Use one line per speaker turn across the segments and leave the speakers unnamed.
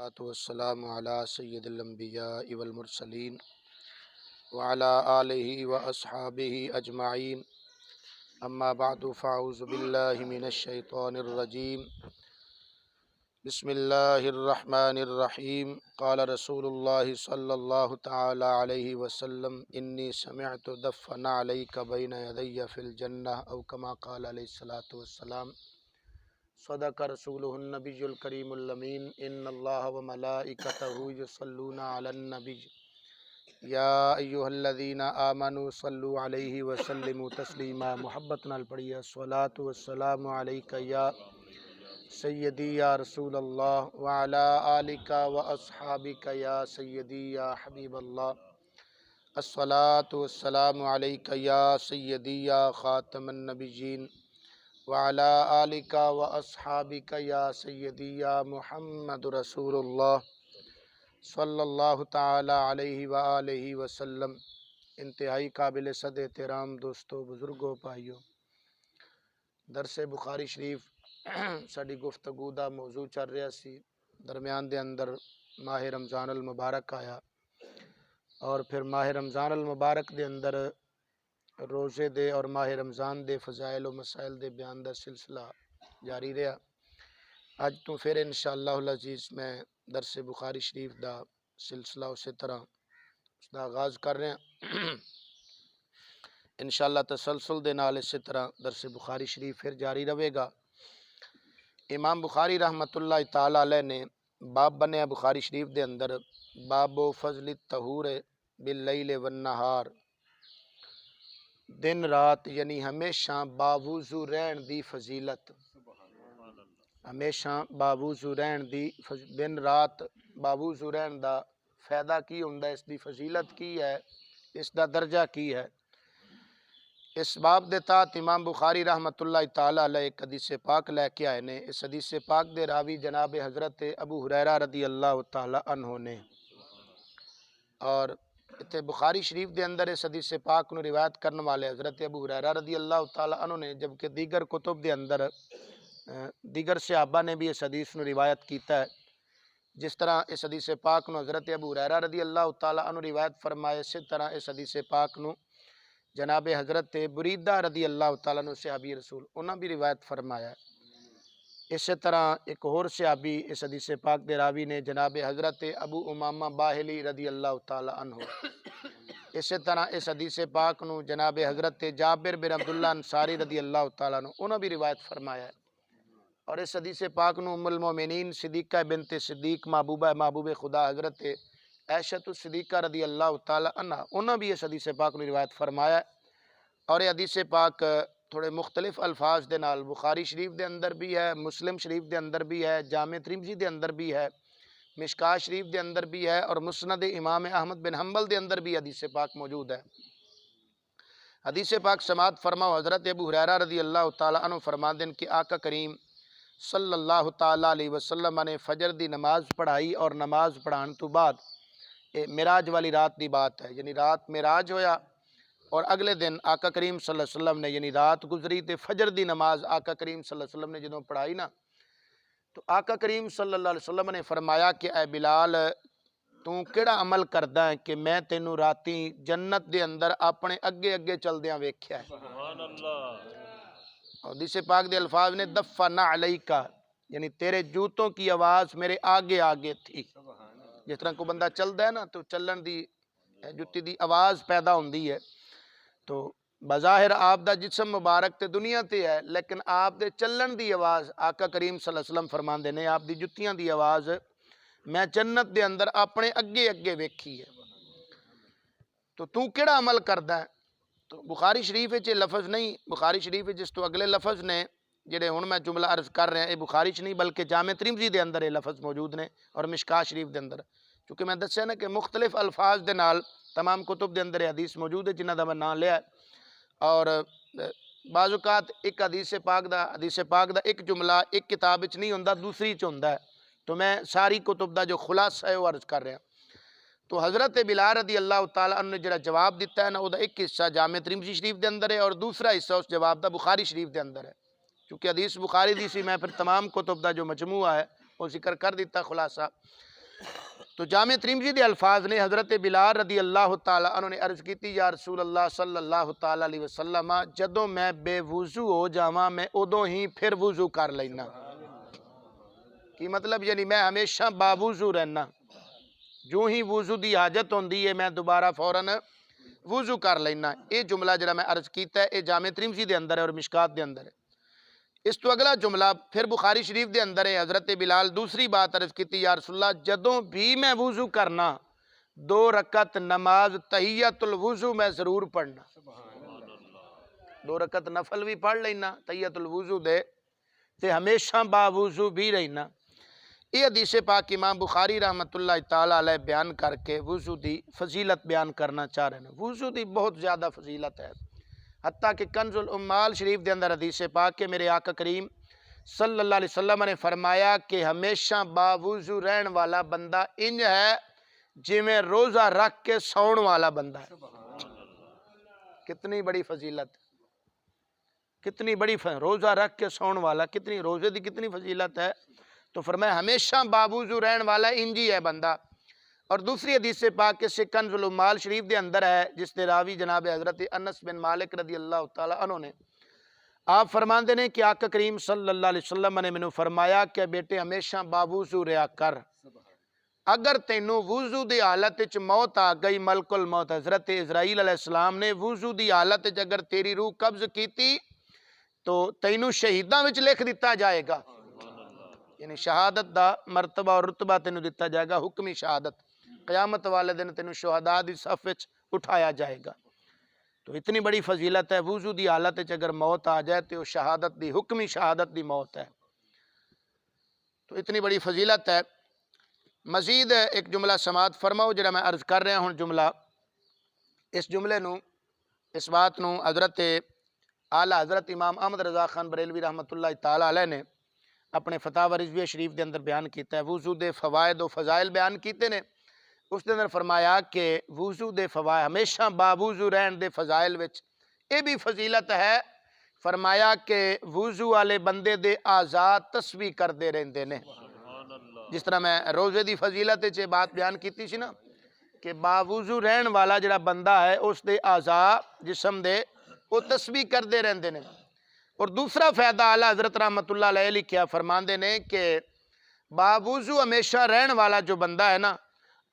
والسلام علی سید الانبیاء والمرسلین وعلی آلہ واصحابہ اجمعین اما بعد فاعوذ باللہ من الشیطان الرجیم بسم اللہ الرحمن الرحیم قال رسول اللہ صلی اللہ تعالی علیہ وسلم انی سمعت دفن علیک بین یدی فی الجنہ او کما قال علیہ الصلاۃ والسلام صدق رسولہ النبی الکریم الامین ان اللہ وملائکتہ یصلون علی النبی یا ایہا الذین آمنوا صلوا علیہ وسلموا تسلیما۔ محبت نال پڑھیے الصلاۃ والسلام علیک یا سیدی یا رسول اللہ وعلی آلک واصحابک یا سیدی یا حبیب اللہ۔ الصلاۃ والسلام علیک یا سیدی یا خاتم النبیین وعلی آلک واصحابک یا سیدی یا محمد رسول اللہ صلی اللہ تعالی علیہ وآلہ وسلم۔ انتہائی قابل صد احترام دوستو، بزرگوں، بھائیو، درس بخاری شریف ساڈی گفتگو دا موضوع چل رہا سی۔ درمیان دے اندر ماہ رمضان المبارک آیا اور پھر ماہ رمضان المبارک دے اندر روزے دے اور ماہ رمضان دے فضائل و مسائل دے بیان دا سلسلہ جاری رہا۔ اج تو پھر انشاءاللہ العزیز میں درس بخاری شریف دا سلسلہ اسی طرح اس دا آغاز کر رہے ہیں۔ انشاءاللہ تسلسل دے نال اسی طرح درس بخاری شریف پھر جاری رہے گا۔ امام بخاری رحمۃ اللہ تعالی علیہ نے باب بنیا بخاری شریف دے اندر، باب فضل الطہور باللیل والنہار، دن رات یعنی ہمیشہ باوضو رہن دی فضیلت، ہمیشہ باوضو رہن دی دن رات باوضو رہن دا فائدہ کی ہوندا ہے، اس دی فضیلت کی ہے، اس دا درجہ کی ہے۔ اس باب دے تحت امام بخاری رحمۃ اللہ تعالی علیہ ایک حدیث پاک لے کے آئے نے۔ اس حدیث پاک دے راوی جناب حضرت ابو ہریرہ رضی اللہ تعالی عنہ نے، اور تے بخاری شریف دے اندر اس حدیث پاک نو روایت کرنے والے حضرت ابو ہریرہ رضی اللہ تعالی عنہ نے، جبکہ دیگر کتب دے اندر دیگر صحابہ نے بھی اس حدیث نو روایت کیتا ہے۔ جس طرح اس حدیث پاک نو حضرت ابو ہریرہ رضی اللہ تعالی عنہ روایت فرمائے، اسی طرح اس حدیث پاک نو جناب حضرت بریدہ رضی اللہ تعالی عنہ صحابی رسول انہاں بھی روایت فرمایا ہے۔ اسی طرح ایک اور صحابی اس حدیث پاک دے راوی نے جناب حضرت ابو امامہ باہلی رضی اللہ تعالی عنہ۔ اسی طرح اس حدیث پاک نو جناب حضرت جابر بن عبداللہ انصاری رضی اللہ تعالی عنہ انہوں بھی روایت فرمایا ہے۔ اور اس حدیث پاک نو ام المومنین صدیقہ بنت صدیق محبوب خدا حضرت عائشہ صدیقہ رضی اللہ تعالی عنہ انہوں بھی اس حدیث پاک نو روایت فرمایا ہے۔ اور یہ حدیث پاک تھوڑے مختلف الفاظ دے نال بخاری شریف دے اندر بھی ہے، مسلم شریف دے اندر بھی ہے، جامع ترمذی دے اندر بھی ہے، مشکاۃ شریف دے اندر بھی ہے، اور مسند امام احمد بن حنبل دے اندر بھی حدیث پاک موجود ہے۔ حدیث پاک سماعت فرماؤ، حضرت ابو ہریرہ رضی اللہ تعالی عنہ فرماندے ہیں کہ آقا کریم صلی اللہ تعالی علیہ وسلم نے فجر دی نماز پڑھائی، اور نماز پڑھان تو بعد معراج والی رات دی بات ہے، یعنی رات معراج ہویا اور اگلے دن آقا کریم صلی اللہ علیہ وسلم نے یعنی رات گزری تے فجر دی نماز آقا کریم صلی اللہ علیہ وسلم نے جدوں پڑھائی نا، تو آقا کریم صلی اللہ علیہ وسلم نے فرمایا کہ اے بلال، تو کیڑا عمل کردا ہے کہ میں تینوں راتی جنت دے اندر اپنے اگے اگے چلدیاں ویکھیا ہے۔ سبحان اللہ۔ حدیث پاک دے الفاظ نے دفن علیکا، یعنی تیرے جوتوں کی آواز میرے آگے آگے تھی۔ جس طرح کو بندہ چلدا ہے نا تو چلن دی جُتی دی آواز پیدا ہوندی ہے، تو بظاہر آپ دا جسم مبارک تے دنیا تے ہے، لیکن آپ دے چلن دی آواز آقا کریم صلی اللہ علیہ وسلم فرماندے نے آپ دی جتیاں دی آواز میں جنت دے اندر اپنے اگے اگے ویکھی ہے۔ تو کیڑا عمل کردا ہے؟ تو بخاری شریف وچ لفظ نہیں، بخاری شریف وچ جس تو اگلے لفظ نے جڑے ہن میں جملہ عرض کر رہا یہ بخاری چ نہیں بلکہ جامع ترمذی دے اندر یہ لفظ موجود نے، اور مشکاۃ شریف دے اندر، چونکہ میں دسیا نا کہ مختلف الفاظ دے نال تمام کتب دے اندر یہ حدیث موجود ہے جنہ دا میں نام لیا ہے۔ اور بعض اوقات ایک حدیث پاک دا ایک جملہ ایک کتاب وچ نہیں ہوندا، دوسری چ ہوندا ہے، تو میں ساری کتب دا جو خلاصہ ہے وہ عرض کر رہا ہوں۔ تو حضرت بلال رضی اللہ تعالیٰ عنہ نے جڑا جواب دیتا ہے نا، وہ ایک حصہ جامع ترمذی شریف دے اندر ہے اور دوسرا حصہ اس جواب دا بخاری شریف دے اندر ہے۔ چونکہ حدیث بخاری دی سی، میں پھر تمام کتب دا جو مجموعہ ہے وہ ذکر کر دیتا خلاصہ۔ تو جامع ترمذی دے الفاظ نے حضرت بلال رضی اللہ تعالیٰ عنہ نے عرض کیتی یا رسول اللہ صلی اللہ تعالیٰ علیہ وسلم جدوں میں بے وضو ہو جاواں میں ادوں ہی پھر وضو کر لینا. کی مطلب یعنی میں ہمیشہ باوضو رہنا, جو ہی وضو دی حاجت ہوندی ہے میں دوبارہ فوراً وضو کر لینا. یہ جملہ جڑا میں عرض کیتا ہے یہ جامع ترمذی دے اندر ہے اور مشکات دے اندر ہے. اس تو اگلا جملہ پھر بخاری شریف دے اندر ہے. حضرت بلال دوسری بات عرض کیتی یا رسول اللہ جدوں بھی میں وضو کرنا 2 رکعت نماز تحیت الوضو میں ضرور پڑھنا. 2 رکعت نفل بھی پڑھ لینا تحیت الوضو دے تے ہمیشہ باوضو بھی رہنا. یہ حدیث پاک امام بخاری رحمۃ اللہ تعالیٰ علیہ بیان کر کے وضو دی فضیلت بیان کرنا چاہ رہے ہیں. وضو دی بہت زیادہ فضیلت ہے, حتیٰ کہ کنز الامال شریف دے اندر حدیث پاک کے میرے آقا کریم صلی اللہ علیہ وسلم نے فرمایا کہ ہمیشہ باوضو رہن والا بندہ انج ہے جویں روزہ رکھ کے سون والا بندہ ہے. کتنی بڑی فضیلت, کتنی بڑی روزہ رکھ کے سون والا, کتنی روزے دی کتنی فضیلت ہے. تو فرمایا ہمیشہ باوضو رہن والا انجی ہے بندہ. اور دوسری حدیث پاک کے سے کنز الامال شریف دے اندر ہے جس دے راوی جناب حضرت انس بن مالک رضی اللہ تعالیٰ عنہ نے آپ فرماندے نے کہ آقا کریم صلی اللہ علیہ وسلم نے مینوں فرمایا کہ بیٹے ہمیشہ باوضو رہیا کر, اگر تینوں وضو دی حالت وچ موت آ گئی, ملک الموت حضرت اسرائیل علیہ السلام نے وضو دی حالت وچ اگر تیری روح قبض کیتی تو تینوں شہیداں وچ لکھ دیتا جائے گا. یعنی شہادت دا مرتبہ اور رتبہ تینوں دیتا جائے گا, حکمی شہادت. قیامت والے دن تینوں شہداء دی صف وچ اٹھایا جائے گا. تو اتنی بڑی فضیلت ہے. وضو دی حالت وچ اگر موت آ جائے تو شہادت دی حکمی شہادت دی موت ہے. تو اتنی بڑی فضیلت ہے. مزید ایک جملہ سماعت فرماؤ جڑا میں عرض کر رہا ہوں جملہ, اس جملے نو اس بات نو حضرت اعلیٰ حضرت امام احمد رضا خان بریلوی رحمۃ اللہ تعالیٰ علیہ نے اپنے فتاوی رضویہ شریف دے اندر بیان کیتا ہے. وضو دے فوائد و فضائل بیان کیتے نے. اس دے اندر فرمایا کہ وضو دے فوائد ہمیشہ باوضو رہن دے فضائل وچ یہ بھی فضیلت ہے. فرمایا کہ وضو والے بندے دے اعضاء تسبیح کردے رہندے نے. جس طرح میں روزے دی فضیلت وچ بات بیان کیتی سی نا کہ باوضو رہن والا جڑا بندہ ہے اس دے اعضاء جسم دے وہ تسبیح کردے رہندے نے. اور دوسرا فائدہ اعلیٰ حضرت رحمۃ اللہ علیہ لکھیا فرماندے نے کہ باوضو ہمیشہ رہن والا جو بندہ ہے نا,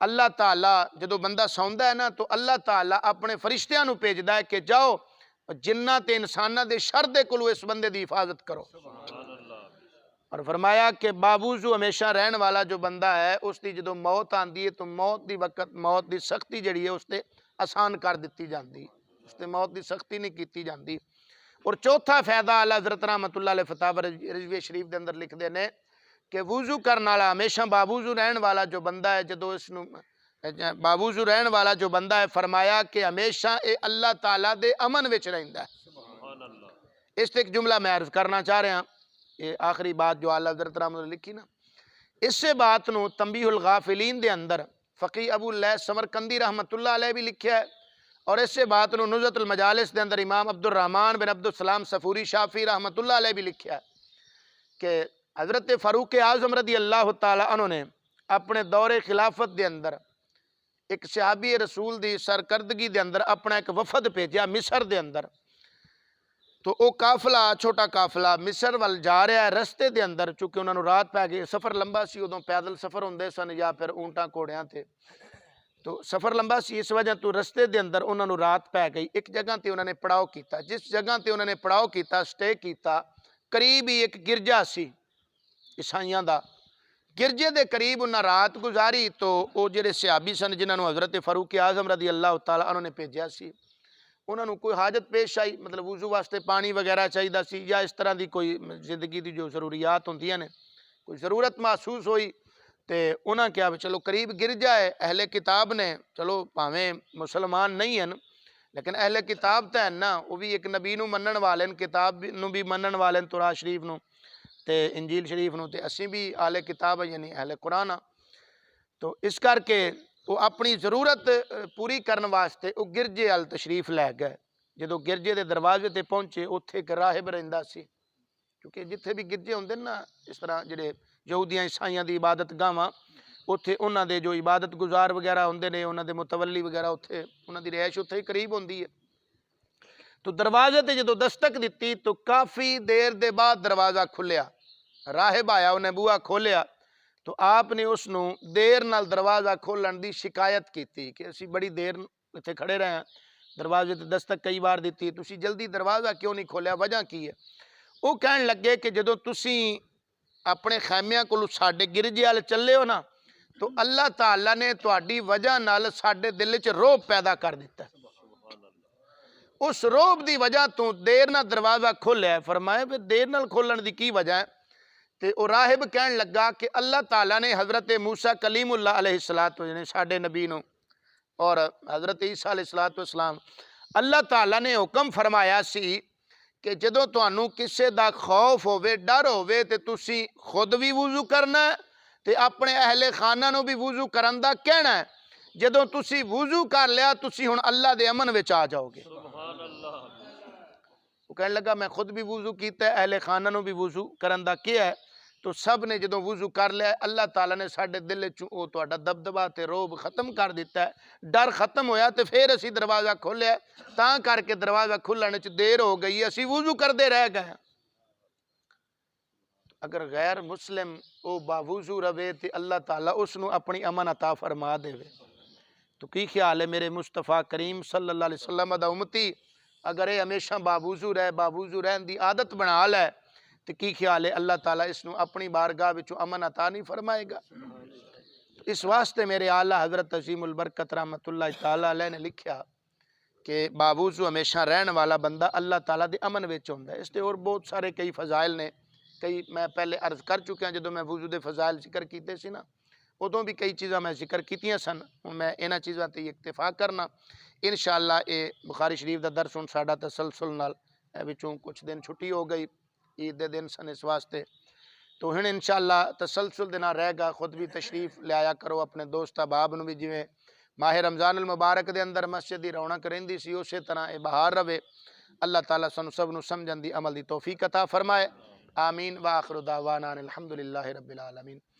اللہ تعالیٰ جدو بندہ سوندا ہے نا تو اللہ تعالیٰ اپنے فرشتیاں نو بھیجدا ہے کہ جاؤ جنات تے انساناں دے شر دے کولو اس بندے دی حفاظت کرو. اور فرمایا کہ باوضو ہمیشہ رہن والا جو بندہ ہے اس دی جدو موت آندی ہے تو موت دی وقت موت دی سختی جڑی ہے اس تے آسان کر دتی جاندی, اس تے موت دی سختی نہیں کیتی جاندی. اور چوتھا فائدہ اعلیٰ حضرت رحمۃ اللہ علیہ فتاوی رضویہ شریف دے اندر لکھ دے نے کہ وضو کرن والا ہمیشہ باوضو رہن والا جو بندہ ہے جدو اس نو باوضو رہن والا جو بندہ ہے فرمایا کہ ہمیشہ اے اللہ تعالیٰ دے امن وچ رہندا ہے. اس تے ایک جملہ میں عرض کرنا چاہ رہا ہوں, یہ آخری بات جو اعلیٰ حضرت رحمۃ اللہ لکھی نا, اس سے بات نو تنبیہ الغافلین دے اندر فقی ابو اللیث سمرقندی رحمۃ اللہ علیہ بھی لکھیا ہے. اور اس سے بات نو نزہۃ المجالس دے اندر امام عبد الرحمن بن عبد السلام صفوری شافعی رحمۃ اللہ علیہ بھی لکھیا ہے کہ حضرت فاروق اعظم رضی اللہ تعالیٰ عنہ نے اپنے دور خلافت دے اندر ایک صحابی رسول دی سرکردگی دے اندر اپنا ایک وفد بھیجا مصر دے اندر. تو او قافلہ چھوٹا قافلہ مصر وال جا رہا ہے. رستے دے اندر چونکہ انہوں نے رات پہ گئی, سفر لمبا سی, ادوں پیدل سفر ہوندے سن یا پھر اونٹاں گھوڑیاں تے, تو سفر لمبا سی اس وجہ تو رستے دے اندر انہوں نے رات پہ گئی. ایک جگہ تے انہوں نے پڑاؤ کیتا, جس جگہ تے انہوں نے پڑاؤ کیتا سٹے کیتا قریب ہی ایک گرجا سی عیسائیاں دا, گرجے دے قریب انہاں رات گزاری. تو او جڑے صحابی سن جنہاں نو حضرت فاروق اعظم رضی اللہ تعالیٰ عنہ نے بھیجیا سی, انہاں نو کوئی حاجت پیش آئی, مطلب وضو واسطے پانی وغیرہ چاہیدا سی یا اس طرح دی کوئی زندگی دی جو ضروریات ہوندیاں نے کوئی ضرورت محسوس ہوئی, تے انہاں کیا چلو قریب گرجا ہے, اہل کتاب نے, چلو پاویں مسلمان نہیں ہیں لیکن اہل کتاب تے ہیں نا, وہ بھی ایک نبی نو منن والے ہیں, کتاب نو بھی منن والے ہیں, تورات شریف نو تے انجیل شریف نو, تے اسی بھی اہل کتاب یعنی اہل قرآن. تو اس کر کے وہ اپنی ضرورت پوری کرن واسطے وہ گرجے ال تشریف لے گئے. جدو گرجے دے دروازے تے پہنچے اوتھے ایک راہب رہندا سی, کیونکہ جتھے بھی گرجے ہوندے نا اس طرح جڑے یہودیاں عیسائیاں دی عبادت گاواں ਉੱਥੇ ਉਹਨਾਂ ਦੇ ਜੋ ਇਬਾਦਤ ਗੁਜ਼ਾਰ ਵਗੈਰਾ ਹੁੰਦੇ ਨੇ, ਉਹਨਾਂ ਦੇ ਮੁਤਵੱਲੀ ਵਗੈਰਾ, ਉੱਥੇ ਉਹਨਾਂ ਦੀ ਰਿਹਾਇਸ਼ ਉੱਥੇ ਹੀ ਕਰੀਬ ਹੁੰਦੀ ਹੈ। تو دروازے تے جدو دستک دیتی تو کافی دیر دے بعد دروازہ کھلیا، راہب آیا، انہیں بوا کھولیا تو آپ نے اس نو دیر نال دروازہ کھولن دی شکایت کیتی کہ اسی بڑی دیر اتنے کھڑے رہے ہیں، دروازے تے دستک کئی بار دیتی، تسی جلدی دروازہ کیوں نہیں کھولیا، وجہ کی ہے؟ وہ کہن لگے کہ جدو تسی اپنے خیمیاں کو ساڈے گرجے والے چلے ہو نا تو اللہ تعالیٰ نے تہاڈی وجہ نال ساڈے دل وچ روب پیدا کر دیتا ہے، اس روب دی وجہ تو دیر نہ دروازہ کھولیا ہے۔ فرمایا پھر دیر نال کھولن دی کی وجہ ہے؟ تے او راہب کہن لگا کہ اللہ تعالیٰ نے حضرت موسیٰ کلیم اللہ علیہ السلام ساڈے نبی نو اور حضرت عیسیٰ علیہ السلام اللہ تعالیٰ نے حکم فرمایا سی کہ جدو تانوں کسے دا خوف ہووے، ڈر ہووے تے تسی خود بھی وضو کرنا ہے تے اپنے اہل خانہ نو بھی وضو کرن دا کہنا ہے۔ جدو تسی وضو کر لیا تسی ہن اللہ دے امن وچ آ جاؤ گے۔ وہ کہنے لگا میں خود بھی وضو کیتا ہے، اہل خانہ نو بھی وضو کرن دا کیا ہے، تو سب نے جدو وضو کر لیا اللہ تعالیٰ نے ساڈے دل چوں تہاڈا دبدبا تے روب ختم کر دیتا ہے، ڈر ختم ہویا تے پھر اسی دروازہ کھولیا، تاں کر کے دروازہ کھلنے وچ دیر ہو گئی، اسی وضو کردے رہ گئے۔ اگر غیر مسلم او باوضو رہے تے اللہ تعالیٰ اس نو اپنی امن عطا فرما دے، تو کی خیال ہے میرے مصطفیٰ کریم صلی اللہ علیہ وسلم دا امتی اگر یہ ہمیشہ باوضو رہن دی عادت بنا لے تو کی خیال ہے اللہ تعالیٰ اس نو اپنی بارگاہ وچوں امن عطا نہیں فرمائے گا؟ اس واسطے میرے اعلیٰ حضرت عظیم البرکت رحمت اللہ تعالیٰ علیہ نے لکھیا کہ باوضو ہمیشہ رہن والا بندہ اللہ تعالیٰ دے امن وچ ہوندا ہے۔ اس تے اور بہت سارے کئی فضائل نے، کئی میں پہلے عرض کر چکے ہیں جدو میں وضو دے فضائل ذکر کیتے سی نا، ادوں بھی کئی چیزاں میں ذکر کیتیاں سن، میں انہاں چیزاں تے اکتفا کرنا۔ انشاءاللہ اے بخاری شریف دا درس ہن ساڈا تسلسل نال اے وچوں کچھ دن چھٹی ہو گئی، عید دے دن سن اس واسطے، تو ہن انشاءاللہ تسلسل دے نال رہے گا۔ خود بھی تشریف لے آیا کرو اپنے دوست احباب نو بھی، جویں ماہ رمضان المبارک دے اندر مسجد دی رونق رہندی سی اسی طرح اے بہار رہے۔ اللہ تعالیٰ سانو سب نو سمجھن دی عمل دی توفیق عطا فرمائے، آمین۔ وآخر دعوانا الحمدللہ رب العالمین۔